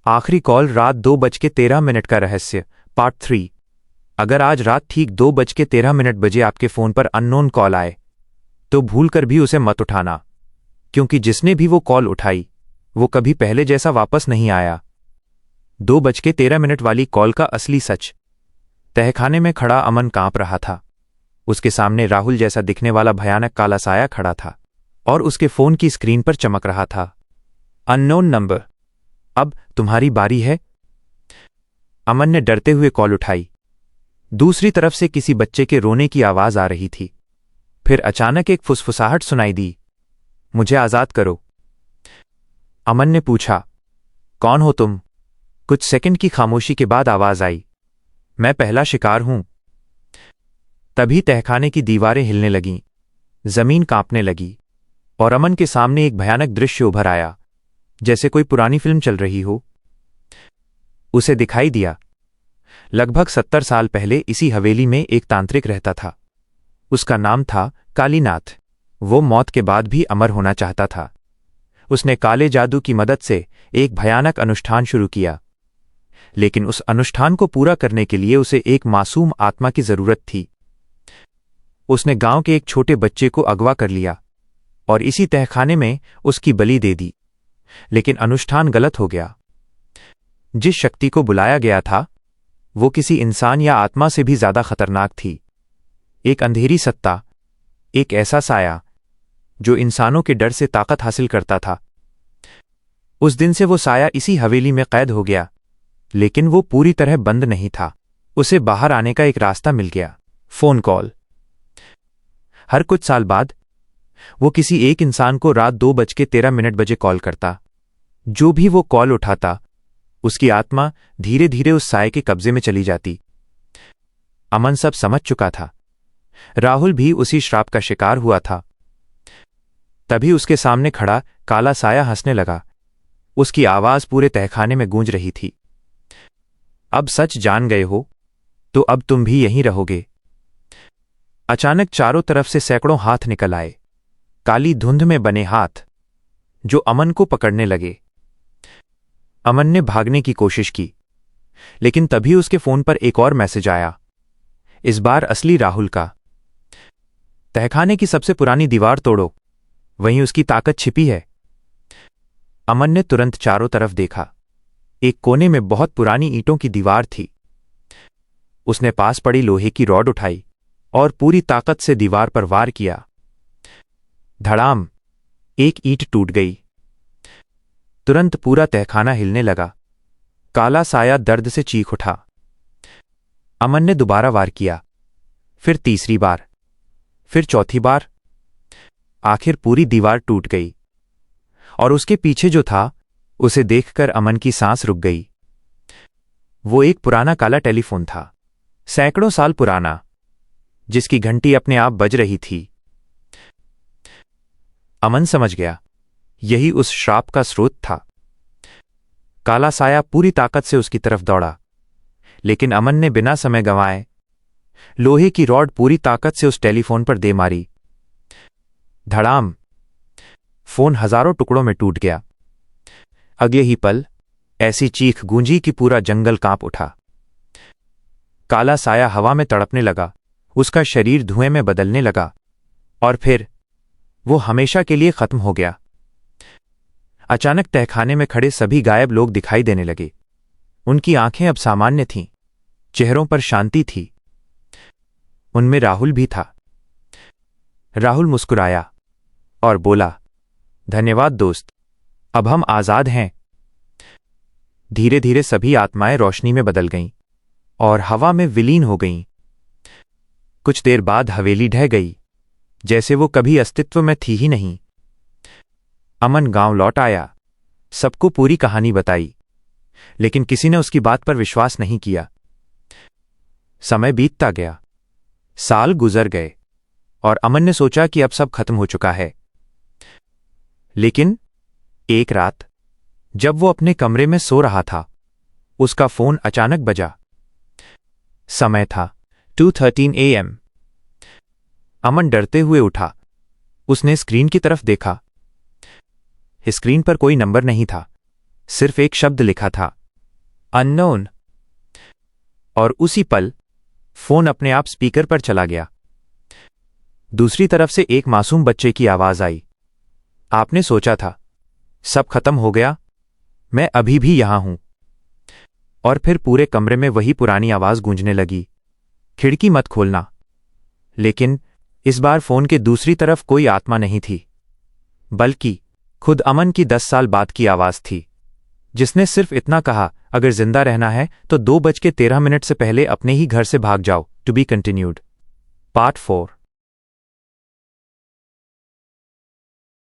आखिरी कॉल रात 2:13 का रहस्य पार्ट 3। अगर आज रात ठीक 2:13 बजे आपके फ़ोन पर अननोन कॉल आए तो भूलकर भी उसे मत उठाना, क्योंकि जिसने भी वो कॉल उठाई वो कभी पहले जैसा वापस नहीं आया। 2:13 वाली कॉल का असली सच। तहखाने में खड़ा अमन कांप रहा था। उसके सामने राहुल जैसा दिखने वाला भयानक काला साया खड़ा था और उसके फ़ोन की स्क्रीन पर चमक रहा था, अननोन नंबर, अब तुम्हारी बारी है। अमन ने डरते हुए कॉल उठाई। दूसरी तरफ से किसी बच्चे के रोने की आवाज आ रही थी। फिर अचानक एक फुसफुसाहट सुनाई दी, मुझे आजाद करो। अमन ने पूछा, कौन हो तुम? कुछ सेकंड की खामोशी के बाद आवाज आई, मैं पहला शिकार हूं। तभी तहखाने की दीवारें हिलने लगीं, जमीन कांपने लगी और अमन के सामने एक भयानक दृश्य उभर आया, जैसे कोई पुरानी फिल्म चल रही हो। उसे दिखाई दिया, लगभग 70 साल पहले इसी हवेली में एक तांत्रिक रहता था। उसका नाम था कालीनाथ। वो मौत के बाद भी अमर होना चाहता था। उसने काले जादू की मदद से एक भयानक अनुष्ठान शुरू किया, लेकिन उस अनुष्ठान को पूरा करने के लिए उसे एक मासूम आत्मा की जरूरत थी। उसने गांव के एक छोटे बच्चे को अगवा कर लिया और इसी तहखाने में उसकी बलि दे दी, लेकिन अनुष्ठान गलत हो गया। जिस शक्ति को बुलाया गया था वो किसी इंसान या आत्मा से भी ज्यादा खतरनाक थी। एक अंधेरी सत्ता, एक ऐसा साया जो इंसानों के डर से ताकत हासिल करता था। उस दिन से वो साया इसी हवेली में कैद हो गया, लेकिन वो पूरी तरह बंद नहीं था। उसे बाहर आने का एक रास्ता मिल गया, फोन कॉल। हर कुछ साल बाद वो किसी एक इंसान को रात 2:13 कॉल करता। जो भी वो कॉल उठाता उसकी आत्मा धीरे धीरे उस साये के कब्जे में चली जाती। अमन सब समझ चुका था। राहुल भी उसी श्राप का शिकार हुआ था। तभी उसके सामने खड़ा काला साया हंसने लगा। उसकी आवाज पूरे तहखाने में गूंज रही थी, अब सच जान गए हो तो अब तुम भी यहीं रहोगे। अचानक चारों तरफ से सैकड़ों हाथ निकल आए, काली धुंध में बने हाथ जो अमन को पकड़ने लगे। अमन ने भागने की कोशिश की, लेकिन तभी उसके फोन पर एक और मैसेज आया, इस बार असली राहुल का। तहखाने की सबसे पुरानी दीवार तोड़ो, वहीं उसकी ताकत छिपी है। अमन ने तुरंत चारों तरफ देखा। एक कोने में बहुत पुरानी ईंटों की दीवार थी। उसने पास पड़ी लोहे की रॉड उठाई और पूरी ताकत से दीवार पर वार किया। धड़ाम, एक ईंट टूट गई। तुरंत पूरा तहखाना हिलने लगा। काला साया दर्द से चीख उठा। अमन ने दोबारा वार किया, फिर तीसरी बार, फिर चौथी बार। आखिर पूरी दीवार टूट गई और उसके पीछे जो था उसे देखकर अमन की सांस रुक गई। वो एक पुराना काला टेलीफोन था, सैकड़ों साल पुराना, जिसकी घंटी अपने आप बज रही थी। अमन समझ गया, यही उस श्राप का स्रोत था। काला साया पूरी ताकत से उसकी तरफ दौड़ा, लेकिन अमन ने बिना समय गंवाए लोहे की रॉड पूरी ताकत से उस टेलीफोन पर दे मारी। धड़ाम, फोन हजारों टुकड़ों में टूट गया। अगले ही पल ऐसी चीख गूंजी कि पूरा जंगल कांप उठा। काला साया हवा में तड़पने लगा, उसका शरीर धुएं में बदलने लगा और फिर वो हमेशा के लिए खत्म हो गया। अचानक तहखाने में खड़े सभी गायब लोग दिखाई देने लगे। उनकी आंखें अब सामान्य थीं, चेहरों पर शांति थी। उनमें राहुल भी था। राहुल मुस्कुराया और बोला, धन्यवाद दोस्त, अब हम आजाद हैं। धीरे धीरे सभी आत्माएं रोशनी में बदल गईं और हवा में विलीन हो गईं। कुछ देर बाद हवेली ढह गई, जैसे वो कभी अस्तित्व में थी ही नहीं। अमन गांव लौट आया, सबको पूरी कहानी बताई, लेकिन किसी ने उसकी बात पर विश्वास नहीं किया। समय बीतता गया, साल गुजर गए और अमन ने सोचा कि अब सब खत्म हो चुका है। लेकिन एक रात जब वो अपने कमरे में सो रहा था, उसका फोन अचानक बजा। समय था 2:13 AM। अमन डरते हुए उठा। उसने स्क्रीन की तरफ देखा। स्क्रीन पर कोई नंबर नहीं था, सिर्फ एक शब्द लिखा था, अननोन। और उसी पल फोन अपने आप स्पीकर पर चला गया। दूसरी तरफ से एक मासूम बच्चे की आवाज आई, आपने सोचा था सब खत्म हो गया, मैं अभी भी यहां हूं। और फिर पूरे कमरे में वही पुरानी आवाज गूंजने लगी, खिड़की मत खोलना। लेकिन इस बार फोन के दूसरी तरफ कोई आत्मा नहीं थी, बल्कि खुद अमन की 10 साल बाद की आवाज थी, जिसने सिर्फ इतना कहा, अगर जिंदा रहना है तो 2:13 से पहले अपने ही घर से भाग जाओ। To be continued. पार्ट 4।